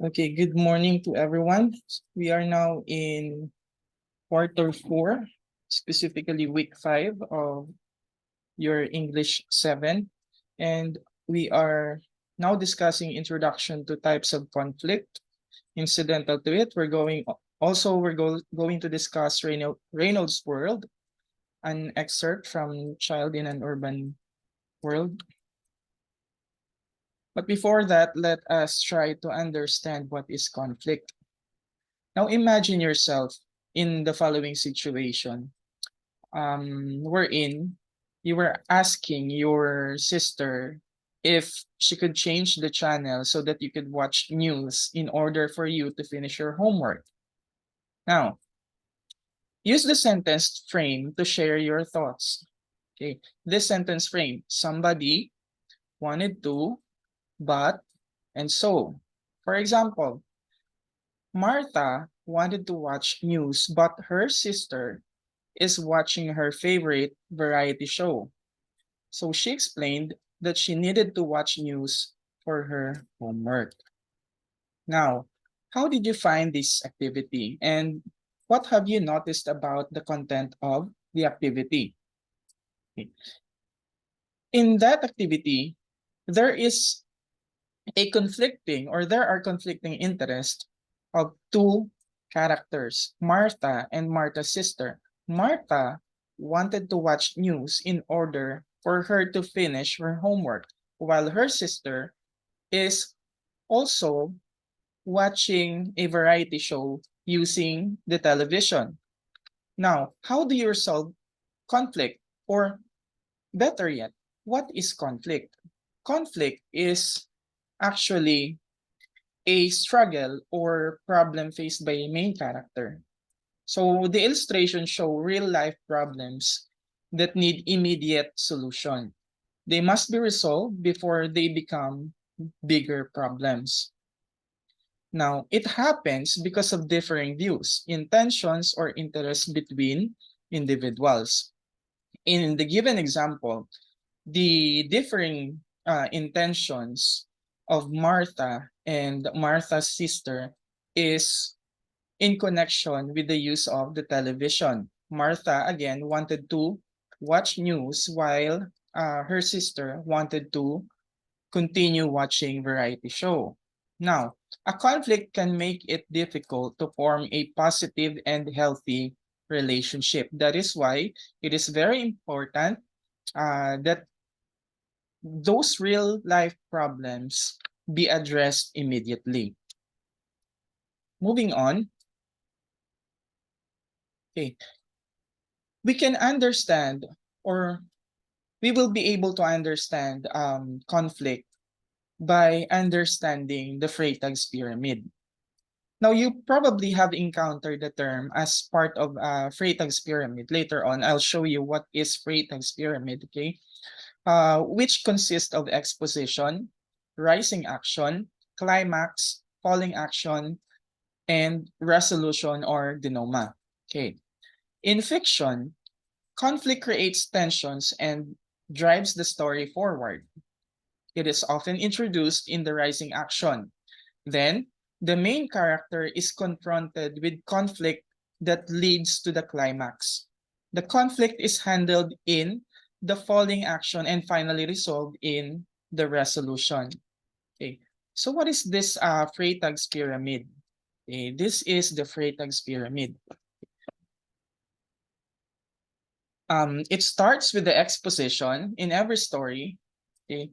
Okay, good morning to everyone. We are now in quarter four, specifically week 5 of your English 7. And we are now discussing introduction to types of conflict. Incidental to it, we're going to discuss Reynolds' World, an excerpt from Child in an Urban World. But before that, let us try to understand what is conflict. Now imagine yourself in the following situation. Wherein you were asking your sister if she could change the channel so that you could watch news in order for you to finish your homework. Now, use the sentence frame to share your thoughts. Okay, this sentence frame, somebody wanted to, but, and so. For example, Martha wanted to watch news, but her sister is watching her favorite variety show. So she explained that she needed to watch news for her homework. Now, how did you find this activity and what have you noticed about the content of the activity? In that activity, there is there are conflicting interests of two characters, Martha and Martha's sister. Martha wanted to watch news in order for her to finish her homework, while her sister is also watching a variety show using the television. Now, how do you resolve conflict? Or better yet, what is conflict? Conflict is actually a struggle or problem faced by a main character. So the illustrations show real life problems that need immediate solution. They must be resolved before they become bigger problems. Now, it happens because of differing views, intentions, or interests between individuals. In the given example, the differing intentions of Martha and Martha's sister is in connection with the use of the television. Martha, again, wanted to watch news while her sister wanted to continue watching variety show. Now, a conflict can make it difficult to form a positive and healthy relationship. That is why it is very important that those real life problems be addressed immediately. Moving on, okay, we can understand or we will be able to understand conflict by understanding the Freytag's pyramid. Now, you probably have encountered the term as part of Freytag's pyramid. Later on, I'll show you what is Freytag's pyramid, okay? Which consists of exposition, rising action, climax, falling action, and resolution or denouement. Okay. In fiction, conflict creates tensions and drives the story forward. It is often introduced in the rising action. Then, the main character is confronted with conflict that leads to the climax. The conflict is handled in the falling action and finally resolved in the resolution. Okay. So what is this Freytag's pyramid? Okay, this is the Freytag's pyramid. It starts with the exposition in every story, okay?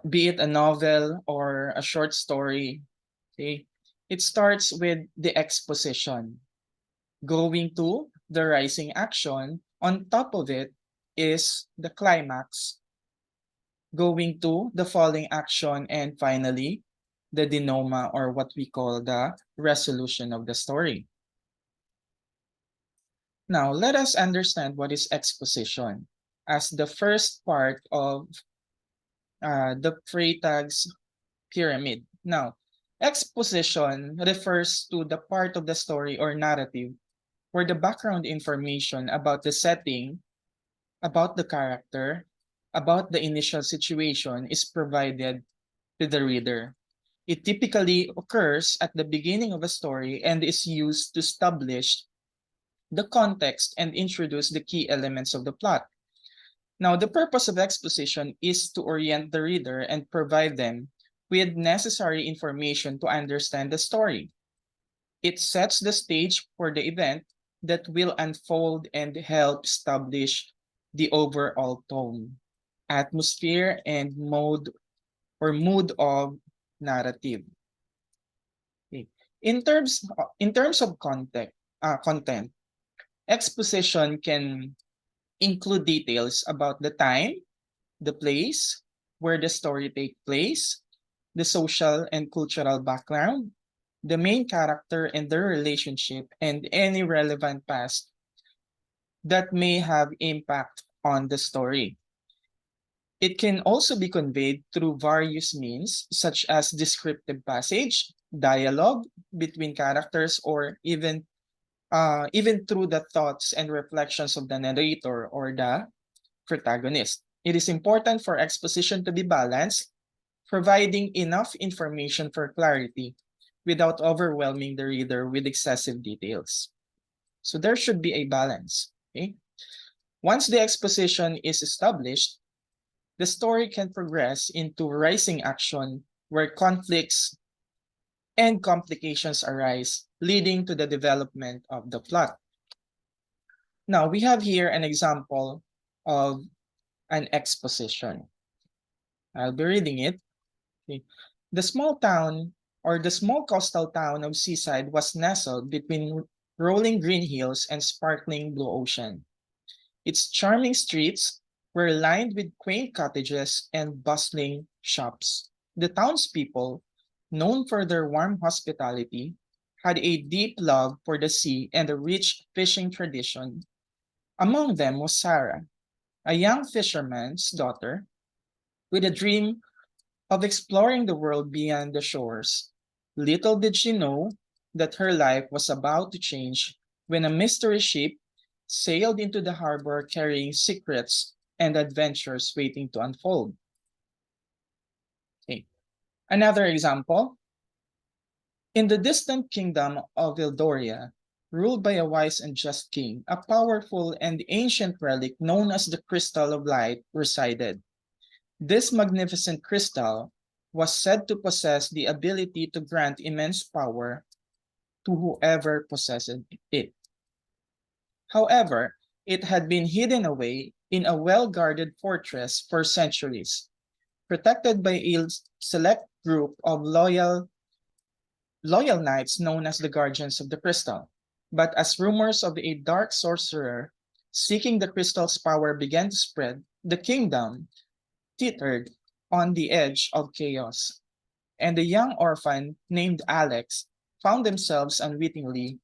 Be it a novel or a short story, okay? It starts with the exposition. Going to the rising action, on top of it is the climax, going to the falling action, and finally, the denouement or what we call the resolution of the story. Now, let us understand what is exposition as the first part of the Freytag's pyramid. Now, exposition refers to the part of the story or narrative where the background information about the setting, about the character, about the initial situation is provided to the reader. It typically occurs at the beginning of a story and is used to establish the context and introduce the key elements of the plot. Now, the purpose of exposition is to orient the reader and provide them with necessary information to understand the story. It sets the stage for the event that will unfold and help establish the overall tone, atmosphere, and mood of narrative. Okay. In terms of content, exposition can include details about the time, the place, where the story takes place, the social and cultural background, the main character and their relationship, and any relevant past that may have impact on the story. It can also be conveyed through various means, such as descriptive passage, dialogue between characters, or even through the thoughts and reflections of the narrator or the protagonist. It is important for exposition to be balanced, providing enough information for clarity without overwhelming the reader with excessive details. So there should be a balance. Okay? Once the exposition is established, the story can progress into rising action where conflicts and complications arise, leading to the development of the plot. Now, we have here an example of an exposition. I'll be reading it. Okay. The small town or the small coastal town of Seaside was nestled between rolling green hills and sparkling blue ocean. Its charming streets were lined with quaint cottages and bustling shops. The townspeople, known for their warm hospitality, had a deep love for the sea and a rich fishing tradition. Among them was Sarah, a young fisherman's daughter with a dream of exploring the world beyond the shores. Little did she know that her life was about to change when a mystery ship sailed into the harbor carrying secrets and adventures waiting to unfold. Okay. Another example, in the distant kingdom of Eldoria, ruled by a wise and just king, a powerful and ancient relic known as the Crystal of Light resided. This magnificent crystal was said to possess the ability to grant immense power to whoever possessed it. However, it had been hidden away in a well-guarded fortress for centuries, protected by a select group of loyal knights known as the Guardians of the Crystal. But as rumors of a dark sorcerer seeking the crystal's power began to spread, the kingdom teetered on the edge of chaos, and the young orphan named Alex found themselves unwittingly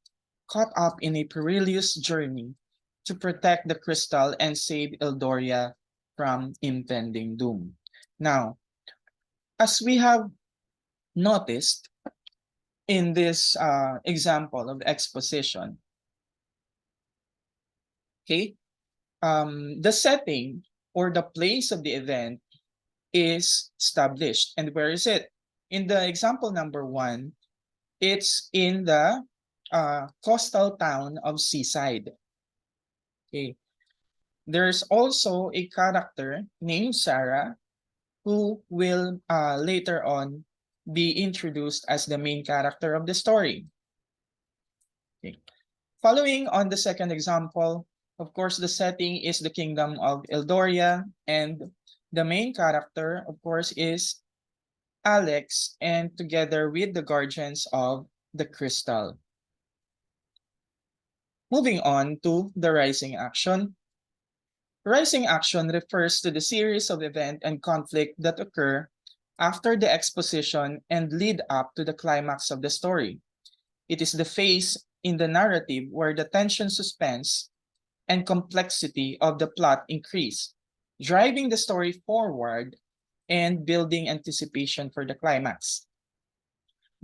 caught up in a perilous journey to protect the crystal and save Eldoria from impending doom. Now, as we have noticed in this example of exposition, okay, the setting or the place of the event is established. And where is it? In the example number 1, it's in the coastal town of Seaside. Okay. There's also a character named Sarah who will later on be introduced as the main character of the story. Okay. Following on the second example, of course, the setting is the kingdom of Eldoria, and the main character, of course, is Alex, and together with the guardians of the crystal. Moving on to the rising action. Rising action refers to the series of events and conflict that occur after the exposition and lead up to the climax of the story. It is the phase in the narrative where the tension, suspense, and complexity of the plot increase, driving the story forward and building anticipation for the climax.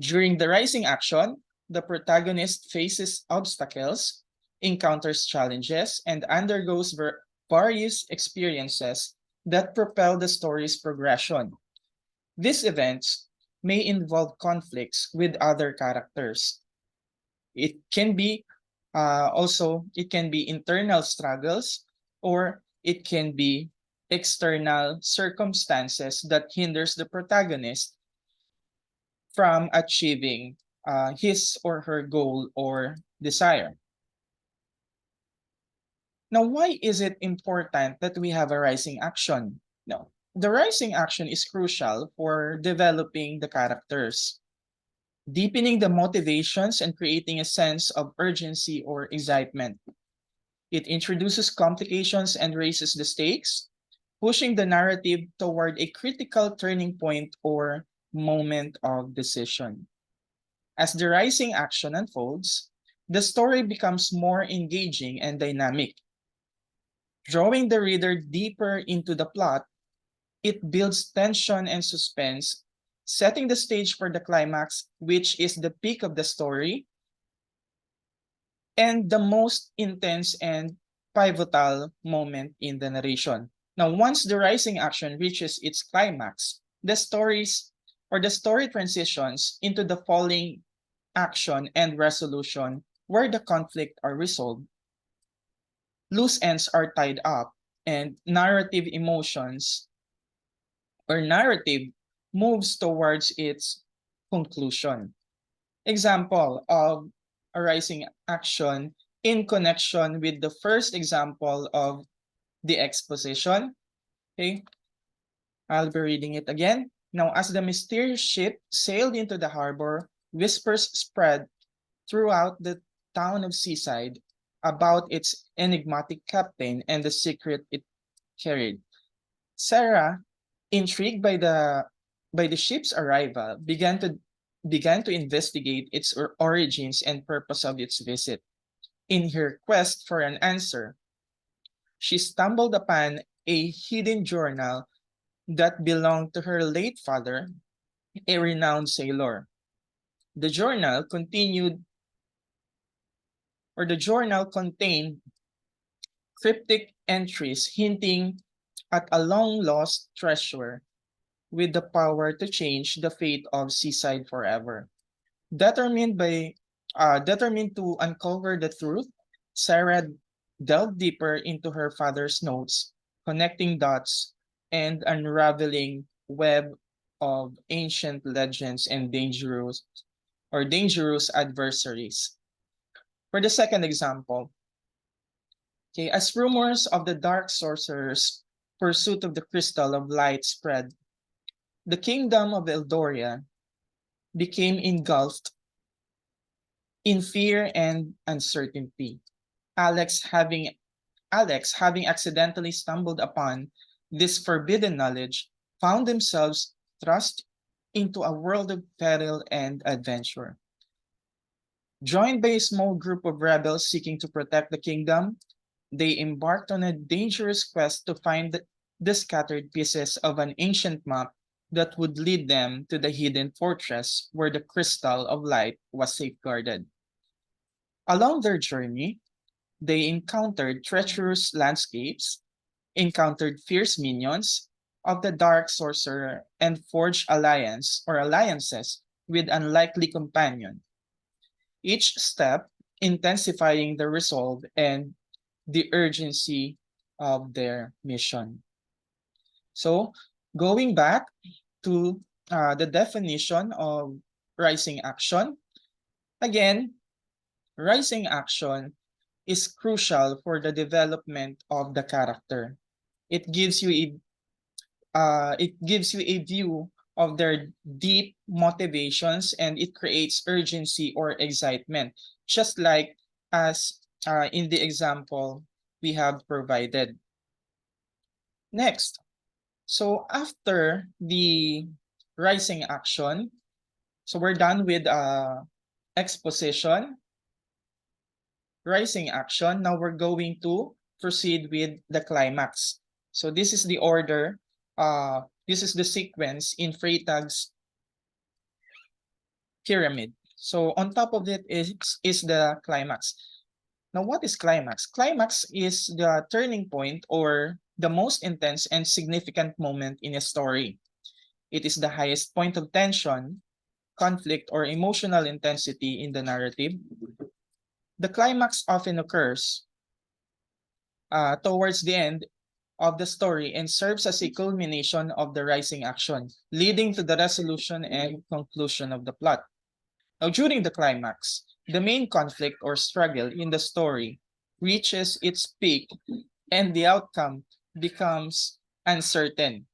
During the rising action, the protagonist faces obstacles, encounters challenges, and undergoes various experiences that propel the story's progression. These events may involve conflicts with other characters. It can be it can be internal struggles, or it can be external circumstances that hinders the protagonist from achieving his or her goal or desire. Now, why is it important that we have a rising action? No, the rising action is crucial for developing the characters, deepening the motivations, and creating a sense of urgency or excitement. It introduces complications and raises the stakes, pushing the narrative toward a critical turning point or moment of decision. As the rising action unfolds, the story becomes more engaging and dynamic. Drawing the reader deeper into the plot, it builds tension and suspense, setting the stage for the climax, which is the peak of the story and the most intense and pivotal moment in the narration. Now, once the rising action reaches its climax, the story transitions into the falling action and resolution where the conflict are resolved, loose ends are tied up, and narrative moves towards its conclusion. Example of a rising action in connection with the first example of the exposition. Okay, I'll be reading it again. Now, as the mysterious ship sailed into the harbor, whispers spread throughout the town of Seaside about its enigmatic captain and the secret it carried. Sarah, intrigued by the ship's arrival, began to investigate its origins and purpose of its visit. In her quest for an answer, she stumbled upon a hidden journal that belonged to her late father, a renowned sailor. The journal contained cryptic entries hinting at a long lost treasure with the power to change the fate of Seaside forever. Determined to uncover the truth, Sarah delved deeper into her father's notes, connecting dots and unraveling web of ancient legends and dangerous adversaries. For the second example, okay, as rumors of the dark sorcerer's pursuit of the crystal of light spread, the kingdom of Eldoria became engulfed in fear and uncertainty. Alex, having having accidentally stumbled upon this forbidden knowledge, found themselves thrust into a world of peril and adventure. Joined by a small group of rebels seeking to protect the kingdom, they embarked on a dangerous quest to find the scattered pieces of an ancient map that would lead them to the hidden fortress where the crystal of light was safeguarded. Along their journey, they encountered treacherous landscapes, encountered fierce minions of the dark sorcerer, and forged alliances with unlikely companions. Each step intensifying the resolve and the urgency of their mission. So, going back to the definition of rising action, again, rising action is crucial for the development of the character. It gives you a view of their deep motivations, and it creates urgency or excitement, just like as in the example we have provided. Next, so after the rising action, so we're done with exposition, rising action. Now we're going to proceed with the climax. So this is the order. This is the sequence in Freytag's pyramid. So on top of it is the climax. Now, what is climax? Climax is the turning point or the most intense and significant moment in a story. It is the highest point of tension, conflict, or emotional intensity in the narrative. The climax often occurs towards the end of the story and serves as a culmination of the rising action, leading to the resolution and conclusion of the plot. Now, during the climax, the main conflict or struggle in the story reaches its peak and the outcome becomes uncertain.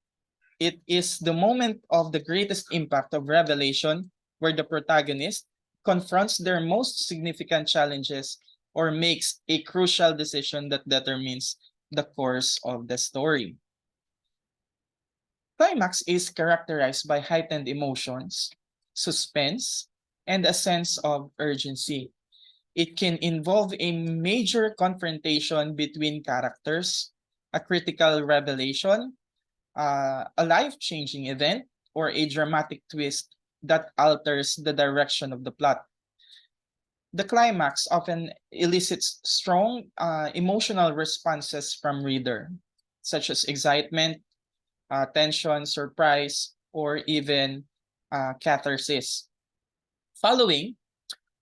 It is the moment of the greatest impact of revelation where the protagonist confronts their most significant challenges or makes a crucial decision that determines the course of the story. Climax is characterized by heightened emotions, suspense, and a sense of urgency. It can involve a major confrontation between characters, a critical revelation, a life-changing event, or a dramatic twist that alters the direction of the plot. The climax often elicits strong emotional responses from reader, such as excitement, tension, surprise, or even catharsis. Following,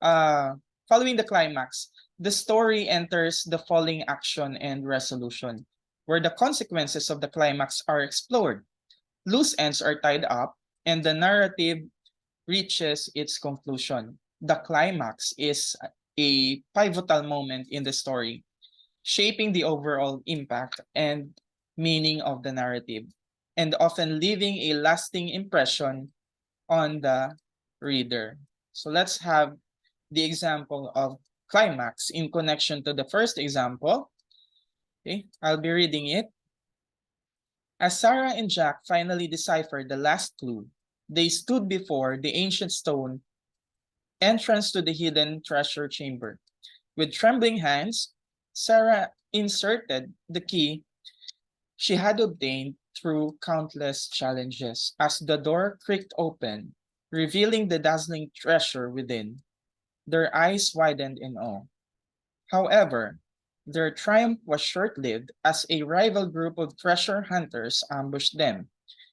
uh, following the climax, the story enters the falling action and resolution, where the consequences of the climax are explored. Loose ends are tied up, and the narrative reaches its conclusion. The climax is a pivotal moment in the story, shaping the overall impact and meaning of the narrative, and often leaving a lasting impression on the reader. So let's have the example of climax in connection to the first example. Okay, I'll be reading it. As Sarah and Jack finally deciphered the last clue, they stood before the ancient stone entrance to the hidden treasure chamber. With trembling hands, Sarah inserted the key she had obtained through countless challenges as the door creaked open, revealing the dazzling treasure within. Their eyes widened in awe. However, their triumph was short-lived as a rival group of treasure hunters ambushed them,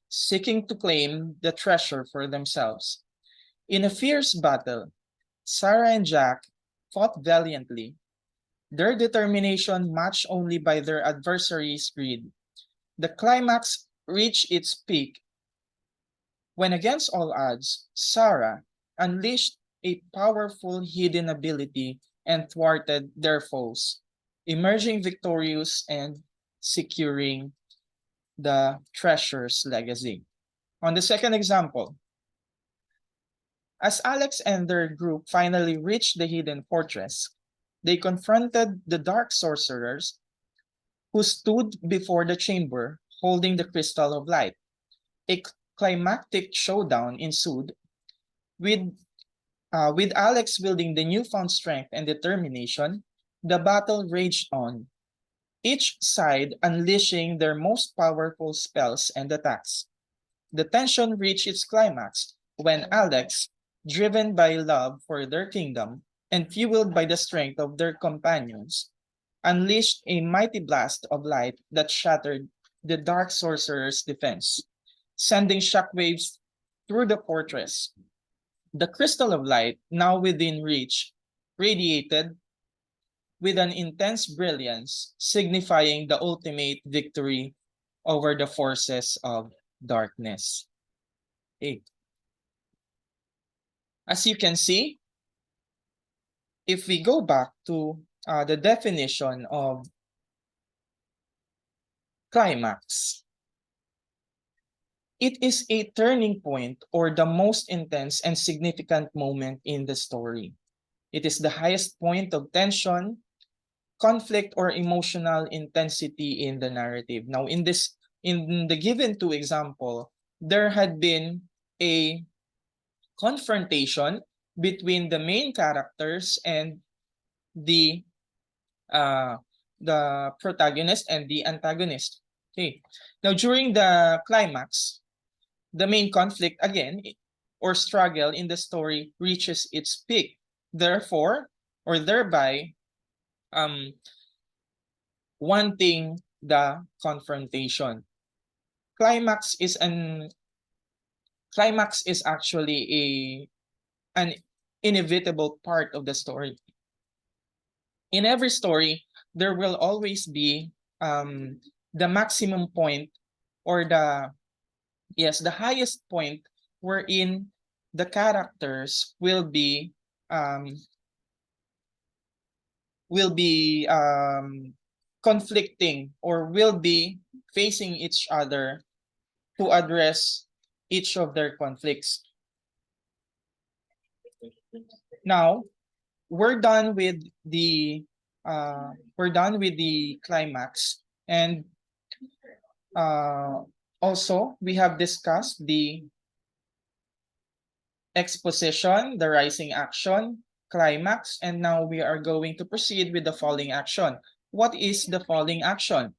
seeking to claim the treasure for themselves. In a fierce battle, Sarah and Jack fought valiantly, their determination matched only by their adversaries' greed. The climax reached its peak when, against all odds, Sarah unleashed a powerful hidden ability and thwarted their foes, emerging victorious and securing the treasure's legacy. On the second example, as Alex and their group finally reached the hidden fortress, they confronted the dark sorcerers who stood before the chamber holding the crystal of light. A climactic showdown ensued with with Alex wielding the newfound strength and determination. The battle raged on, each side unleashing their most powerful spells and attacks. The tension reached its climax when Alex, driven by love for their kingdom and fueled by the strength of their companions, unleashed a mighty blast of light that shattered the dark sorcerer's defense, sending shockwaves through the fortress. The crystal of light, now within reach, radiated with an intense brilliance, signifying the ultimate victory over the forces of darkness. Okay. As you can see, if we go back to the definition of climax, it is a turning point or the most intense and significant moment in the story. It is the highest point of tension, conflict, or emotional intensity in the narrative. Now, in the given two example, there had been a confrontation between the main characters and the uh, the protagonist and the antagonist. Okay. Now, during the climax, the main conflict again or struggle in the story reaches its peak. Therefore, or thereby, um, wanting the confrontation. Climax is an Climax is actually an inevitable part of the story. In every story, there will always be the maximum point, or the highest point wherein the characters um, will be conflicting, or will be facing each other to address each of their conflicts. Now, we're done with the climax, and also we have discussed the exposition, the rising action, climax, and now we are going to proceed with the falling action. What is the falling action?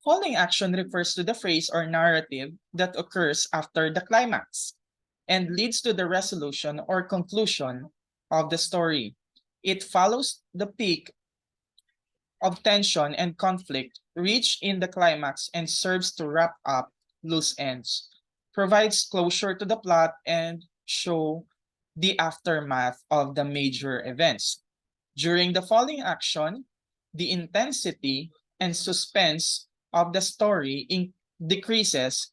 Falling action refers to the phrase or narrative that occurs after the climax and leads to the resolution or conclusion of the story. It follows the peak of tension and conflict reached in the climax and serves to wrap up loose ends, provides closure to the plot, and show the aftermath of the major events. During the falling action, the intensity and suspense of the story decreases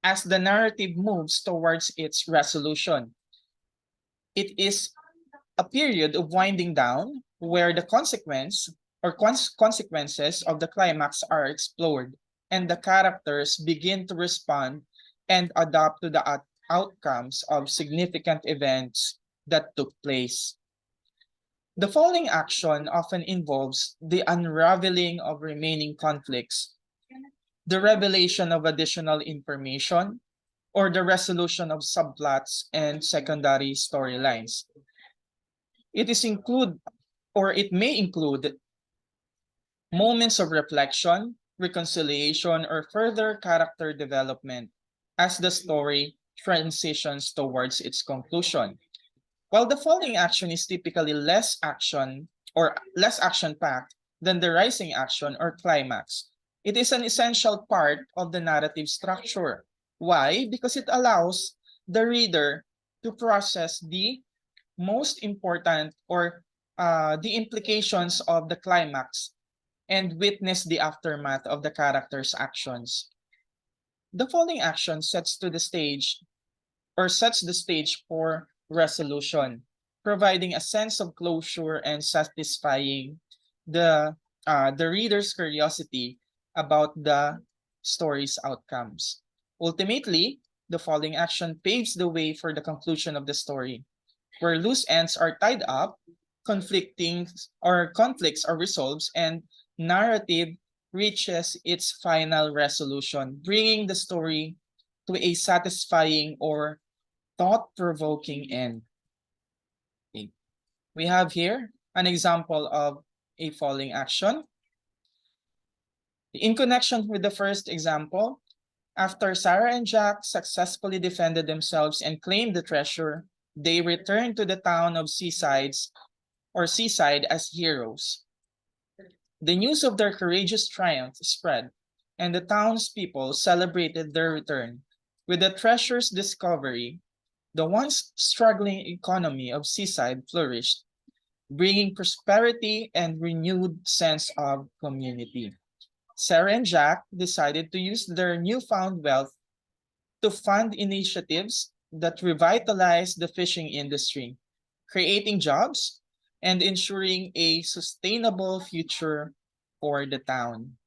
as the narrative moves towards its resolution. It is a period of winding down where the consequences of the climax are explored and the characters begin to respond and adapt to the outcomes of significant events that took place. The falling action often involves the unraveling of remaining conflicts, the revelation of additional information, or the resolution of subplots and secondary storylines. It may include moments of reflection, reconciliation, or further character development as the story transitions towards its conclusion. While the falling action is typically less action packed than the rising action or climax, it is an essential part of the narrative structure. Why? Because it allows the reader to process the most important, or the implications of the climax, and witness the aftermath of the character's actions. The falling action sets the stage for resolution, providing a sense of closure and satisfying the reader's curiosity about the story's outcomes. Ultimately, the falling action paves the way for the conclusion of the story, where loose ends are tied up, conflicts are resolved, and narrative reaches its final resolution, bringing the story to a satisfying or thought-provoking end. Okay. We have here an example of a falling action. In connection with the first example, after Sarah and Jack successfully defended themselves and claimed the treasure, they returned to the town of Seaside as heroes. The news of their courageous triumph spread, and the townspeople celebrated their return. With the treasure's discovery, the once struggling economy of Seaside flourished, bringing prosperity and renewed sense of community. Sarah and Jack decided to use their newfound wealth to fund initiatives that revitalize the fishing industry, creating jobs and ensuring a sustainable future for the town.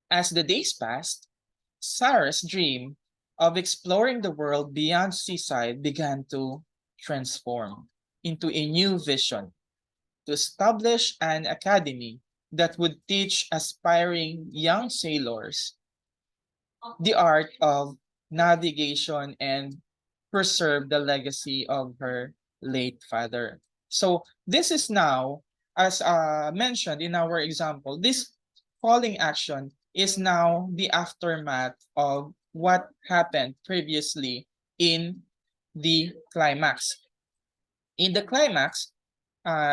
As the days passed, Sarah's dream of exploring the world beyond Seaside began to transform into a new vision: to establish an academy that would teach aspiring young sailors the art of navigation and preserve the legacy of her late father. So this is now, as mentioned in our example, this falling action is now the aftermath of what happened previously in the climax. In the climax,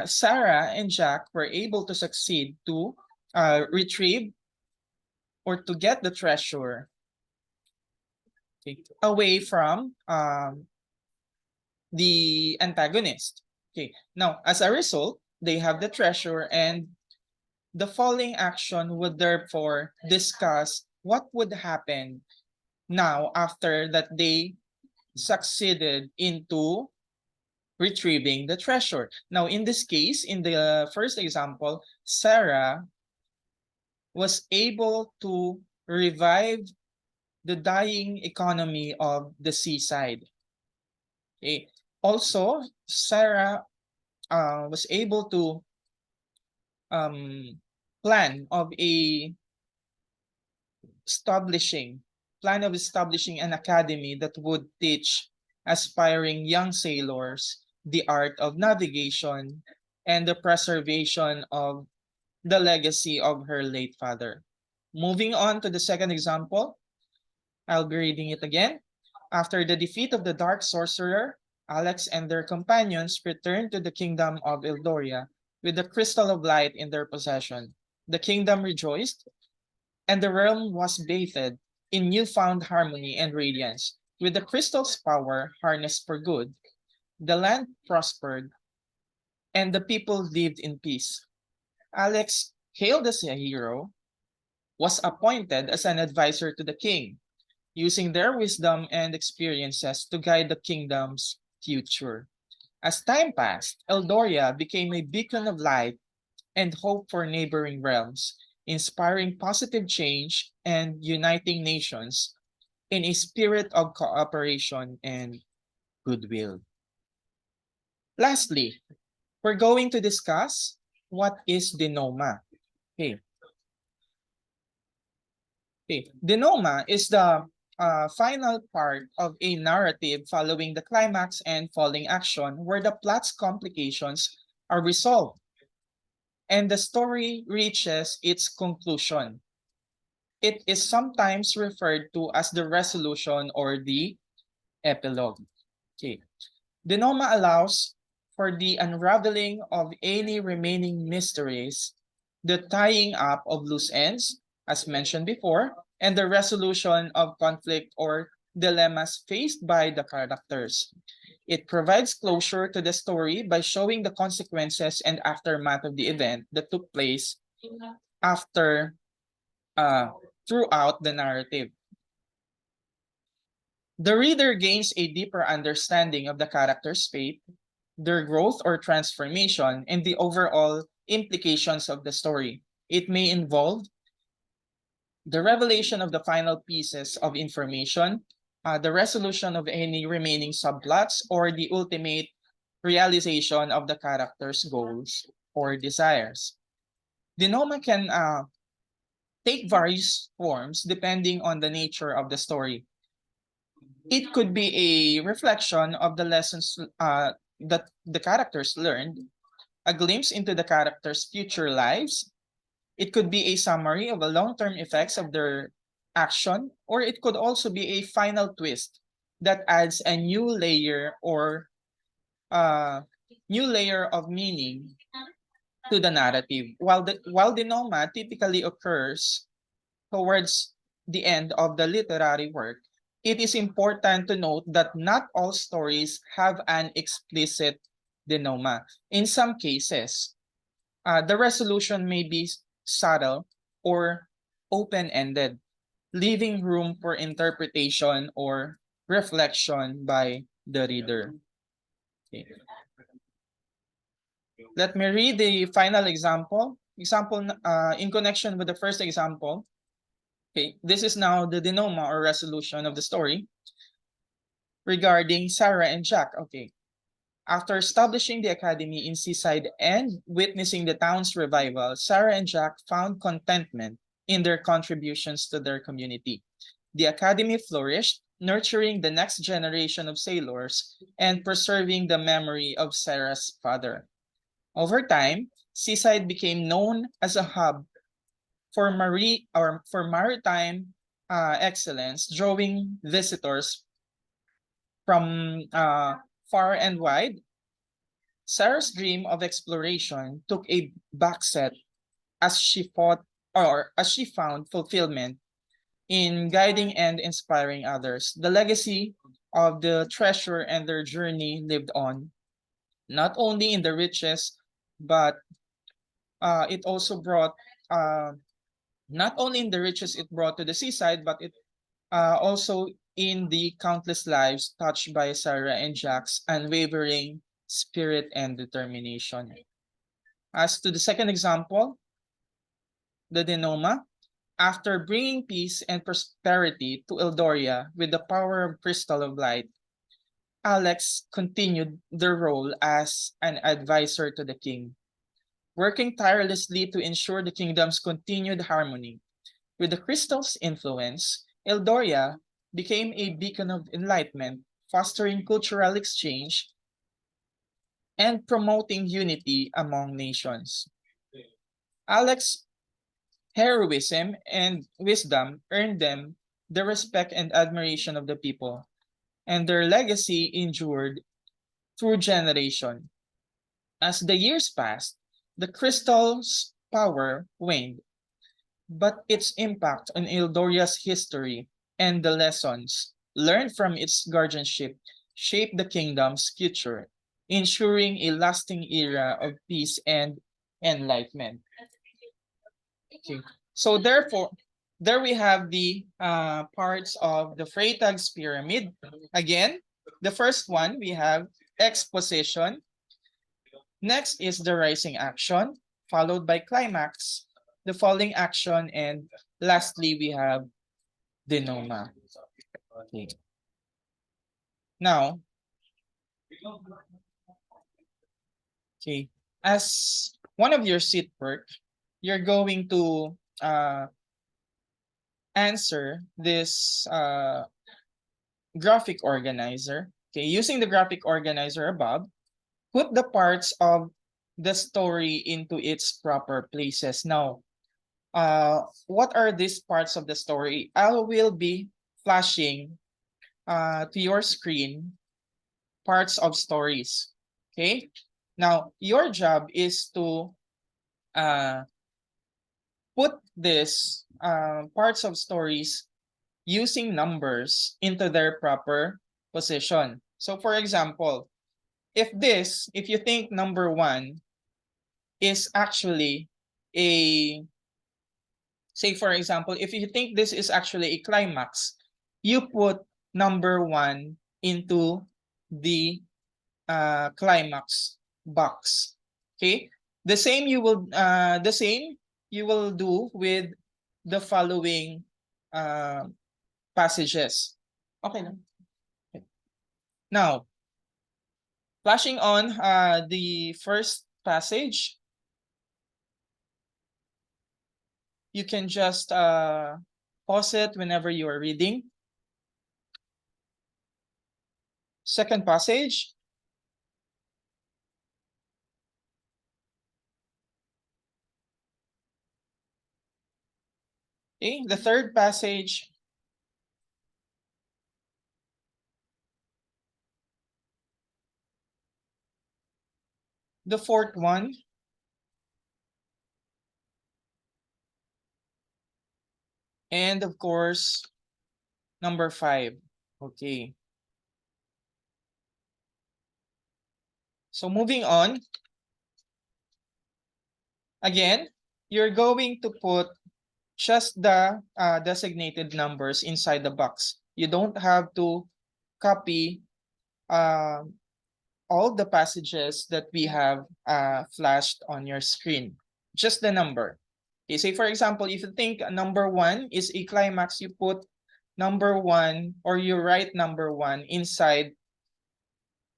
Sarah and Jack were able to succeed to retrieve or to get the treasure okay, away from the antagonist. Okay, now as a result, they have the treasure, and the following action would therefore discuss what would happen now after that they succeeded into retrieving the treasure. Now, in this case, in the first example, Sarah was able to revive the dying economy of the seaside. Okay. Also, Sarah was able to um, plan of a establishing plan of establishing an academy that would teach aspiring young sailors the art of navigation and the preservation of the legacy of her late father. Moving on to the second example, I'll be reading it again. After the defeat of the Dark Sorcerer, Alex and their companions returned to the kingdom of Eldoria with the Crystal of Light in their possession. The kingdom rejoiced, and the realm was bathed in newfound harmony and radiance. With the crystal's power harnessed for good, the land prospered, and the people lived in peace. Alex, hailed as a hero, was appointed as an advisor to the king, using their wisdom and experiences to guide the kingdom's future. As time passed, Eldoria became a beacon of light and hope for neighboring realms, inspiring positive change and uniting nations in a spirit of cooperation and goodwill. Lastly, we're going to discuss what is denoma. Okay. Okay. Denoma is the final part of a narrative following the climax and falling action where the plot's complications are resolved and the story reaches its conclusion. It is sometimes referred to as the resolution or the epilogue. Okay. Denoma allows for the unraveling of any remaining mysteries, the tying up of loose ends, as mentioned before, and the resolution of conflict or dilemmas faced by the characters. It provides closure to the story by showing the consequences and aftermath of the event that took place after throughout the narrative. The reader gains a deeper understanding of the character's fate, their growth or transformation, and the overall implications of the story. It may involve the revelation of the final pieces of information, the resolution of any remaining subplots, or the ultimate realization of the character's goals or desires. Denoma can take various forms depending on the nature of the story. It could be a reflection of the lessons that the characters learned, a glimpse into the characters' future lives. It could be a summary of the long-term effects of their action, or it could also be a final twist that adds a new layer of meaning to the narrative. While the noma typically occurs towards the end of the literary work, it is important to note that not all stories have an explicit denoma. In some cases, the resolution may be subtle or open-ended, leaving room for interpretation or reflection by the reader. Okay. Let me read the final example. In connection with the first example. Okay, this is now the denoma or resolution of the story regarding Sarah and Jack. Okay. After establishing the academy in Seaside and witnessing the town's revival, Sarah and Jack found contentment in their contributions to their community. The academy flourished, nurturing the next generation of sailors and preserving the memory of Sarah's father. Over time, Seaside became known as a hub for maritime excellence, drawing visitors from far and wide. Sarah's dream of exploration took a backseat as she fought or as she found fulfillment in guiding and inspiring others. The legacy of the treasure and their journey lived on, not only in the riches, but it also brought, uh, not only in the riches it brought to the seaside, but it also in the countless lives touched by Sarah and Jack's unwavering spirit and determination. As to the second example, the Denoma, after bringing peace and prosperity to Eldoria with the power of Crystal of Light, Alex continued their role as an advisor to the king, working tirelessly to ensure the kingdom's continued harmony. With the crystal's influence, Eldoria became a beacon of enlightenment, fostering cultural exchange and promoting unity among nations. Alex's heroism and wisdom earned them the respect and admiration of the people, and their legacy endured through generation. As the years passed, the crystal's power waned, but its impact on Eldoria's history and the lessons learned from its guardianship shaped the kingdom's future, ensuring a lasting era of peace and enlightenment. Okay. So therefore, there we have the parts of the Freytag's pyramid. Again, the first one we have exposition. Next is the rising action, followed by climax, the falling action, and lastly we have denoma. Okay. Now, okay, as one of your seat work, you're going to answer this graphic organizer. Okay, using the graphic organizer above, put the parts of the story into its proper places. Now, what are these parts of the story? I will be flashing to your screen parts of stories. Okay. Now, your job is to uh, put this parts of stories using numbers into their proper position. So, for example, if you think number one is actually a, say for example, if you think this is actually a climax, you put number one into the climax box. Okay, the same you will do with the following uh, passages. Okay. Now, flashing on the first passage, you can just pause it whenever you are reading. Second passage. Okay, the third passage. The fourth one. And of course, number 5. Okay. So moving on. Again, you're going to put just the designated numbers inside the box. You don't have to copy uh, all the passages that we have flashed on your screen. Just the number. Okay, say for example, if you think number 1 is a climax, you put number 1 or you write number 1 inside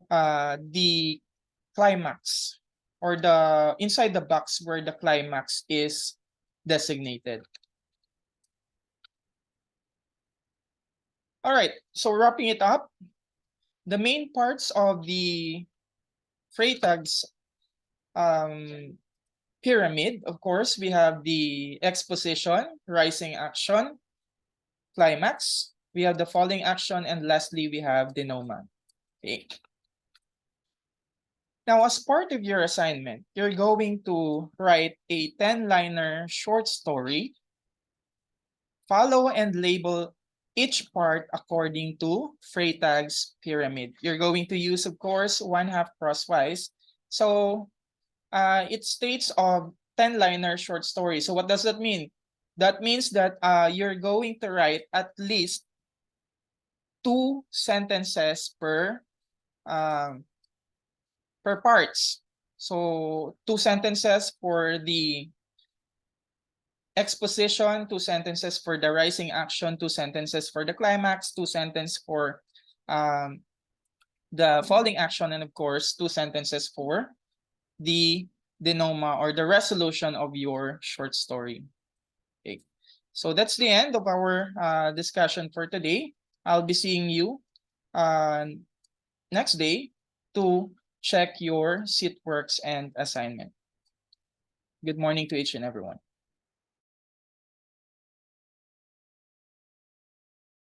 the climax or the inside the box where the climax is designated. All right, so wrapping it up, the main parts of the Freytag's pyramid, of course, we have the exposition, rising action, climax, we have the falling action, and lastly, we have denouement. Okay. Now, as part of your assignment, you're going to write a 10-liner short story Follow and label each part according to Freytag's pyramid. You're going to use, of course, 1/2 crosswise. So it states of 10-liner short story. So what does that mean? That means that you're going to write at least 2 sentences um, per parts. So 2 sentences for the exposition, 2 sentences for the rising action, 2 sentences for the climax, 2 sentences for the falling action, and of course, 2 sentences for the denouement or the resolution of your short story. Okay. So that's the end of our discussion for today. I'll be seeing you next day to check your seat works and assignment. Good morning to each and everyone.